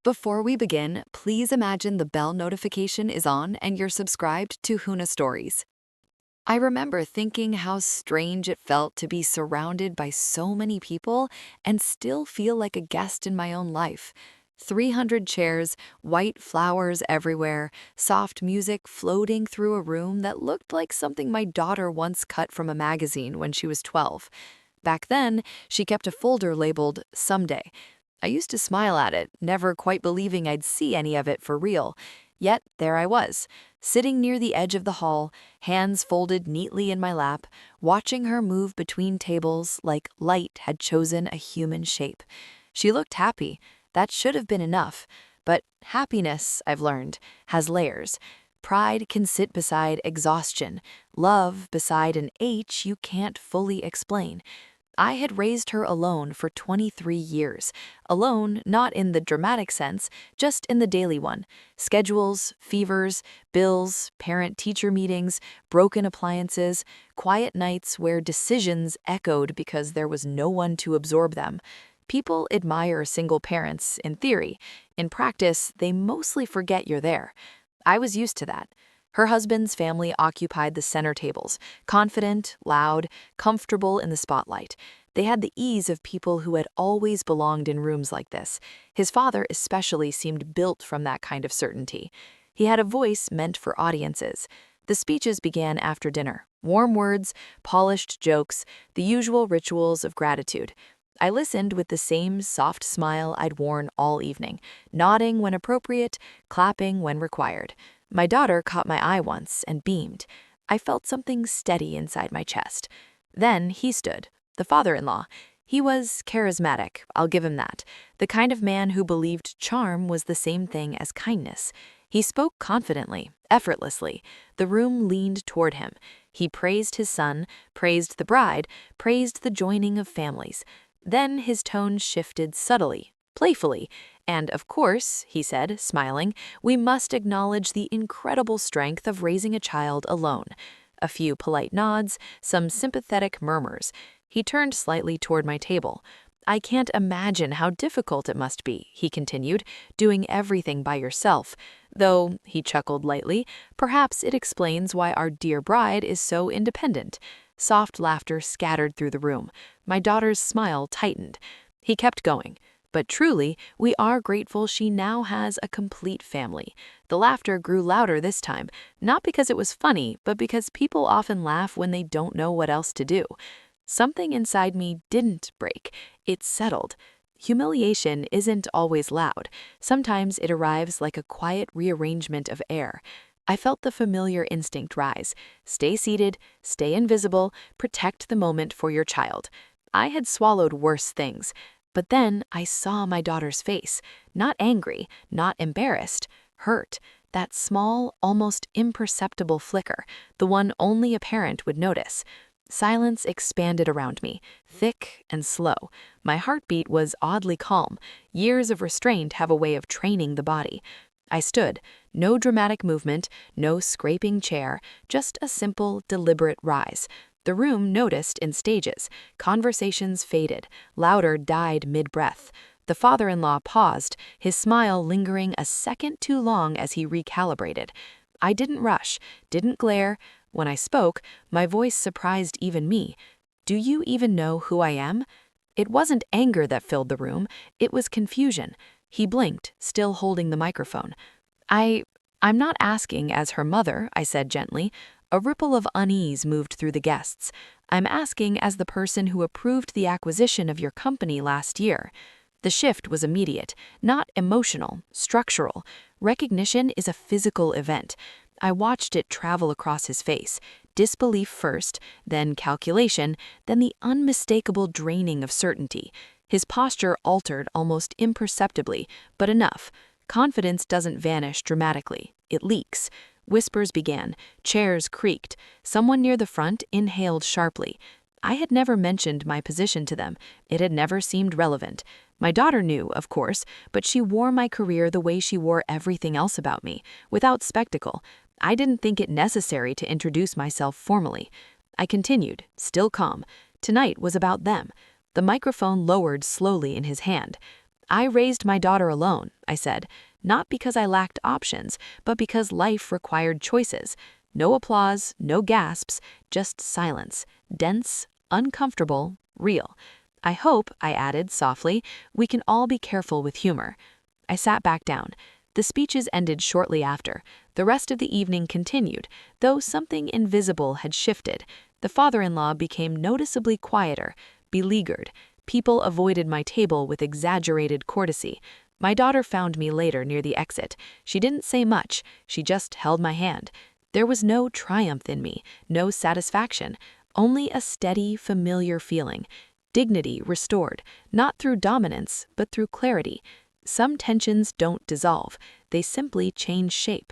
Before we begin, please imagine the bell notification is on and you're subscribed to Huna Stories. I remember thinking how strange it felt to be surrounded by so many people and still feel like a guest in my own life. 300 chairs, white flowers everywhere, soft music floating through a room that looked like something my daughter once cut from a magazine when she was 12. Back then, she kept a folder labeled Someday. I used to smile at it, never quite believing I'd see any of it for real. Yet there I was, sitting near the edge of the hall, hands folded neatly in my lap, watching her move between tables like light had chosen a human shape. She looked happy. That should have been enough. But happiness, I've learned, has layers. Pride can sit beside exhaustion, love beside an ache you can't fully explain. I had raised her alone for 23 years. Alone, not in the dramatic sense, just in the daily one. Schedules, fevers, bills, parent-teacher meetings, broken appliances, quiet nights where decisions echoed because there was no one to absorb them. People admire single parents, in theory. In practice, they mostly forget you're there. I was used to that. Her husband's family occupied the center tables, confident, loud, comfortable in the spotlight. They had the ease of people who had always belonged in rooms like this. His father especially seemed built from that kind of certainty. He had a voice meant for audiences. The speeches began after dinner. Warm words, polished jokes, the usual rituals of gratitude. I listened with the same soft smile I'd worn all evening, nodding when appropriate, clapping when required. My daughter caught my eye once and beamed. I felt something steady inside my chest. Then he stood, the father-in-law. He was charismatic, I'll give him that. The kind of man who believed charm was the same thing as kindness. He spoke confidently, effortlessly. The room leaned toward him. He praised his son, praised the bride, praised the joining of families. Then his tone shifted subtly, playfully. And of course, he said, smiling, we must acknowledge the incredible strength of raising a child alone. A few polite nods, some sympathetic murmurs. He turned slightly toward my table. I can't imagine how difficult it must be, he continued, doing everything by yourself. Though, he chuckled lightly, perhaps it explains why our dear bride is so independent. Soft laughter scattered through the room. My daughter's smile tightened. He kept going. But truly, we are grateful she now has a complete family. The laughter grew louder this time, not because it was funny, but because people often laugh when they don't know what else to do. Something inside me didn't break. It settled. Humiliation isn't always loud. Sometimes it arrives like a quiet rearrangement of air. I felt the familiar instinct rise. Stay seated, stay invisible, protect the moment for your child. I had swallowed worse things. But then I saw my daughter's face, not angry, not embarrassed, hurt, that small, almost imperceptible flicker, the one only a parent would notice. Silence expanded around me, thick and slow. My heartbeat was oddly calm. Years of restraint have a way of training the body. I stood, no dramatic movement, no scraping chair, just a simple, deliberate rise. The room noticed in stages. Conversations faded. Louder died mid-breath. The father-in-law paused, his smile lingering a second too long as he recalibrated. I didn't rush, didn't glare. When I spoke, my voice surprised even me. Do you even know who I am? It wasn't anger that filled the room. It was confusion. He blinked, still holding the microphone. I'm not asking as her mother, I said gently. A ripple of unease moved through the guests. I'm asking as the person who approved the acquisition of your company last year. The shift was immediate, not emotional, structural. Recognition is a physical event. I watched it travel across his face. Disbelief first, then calculation, then the unmistakable draining of certainty. His posture altered almost imperceptibly, but enough. Confidence doesn't vanish dramatically. It leaks. Whispers began. Chairs creaked. Someone near the front inhaled sharply. I had never mentioned my position to them. It had never seemed relevant. My daughter knew, of course, but she wore my career the way she wore everything else about me, without spectacle. I didn't think it necessary to introduce myself formally. I continued, still calm. Tonight was about them. The microphone lowered slowly in his hand. I raised my daughter alone, I said, not because I lacked options, but because life required choices. No applause, no gasps, just silence, dense, uncomfortable, real. I hope, I added softly, we can all be careful with humor. I sat back down. The speeches ended shortly after. The rest of the evening continued, though something invisible had shifted. The father-in-law became noticeably quieter, beleaguered. People avoided my table with exaggerated courtesy. My daughter found me later near the exit. She didn't say much, she just held my hand. There was no triumph in me, no satisfaction, only a steady, familiar feeling. Dignity restored, not through dominance, but through clarity. Some tensions don't dissolve, they simply change shape.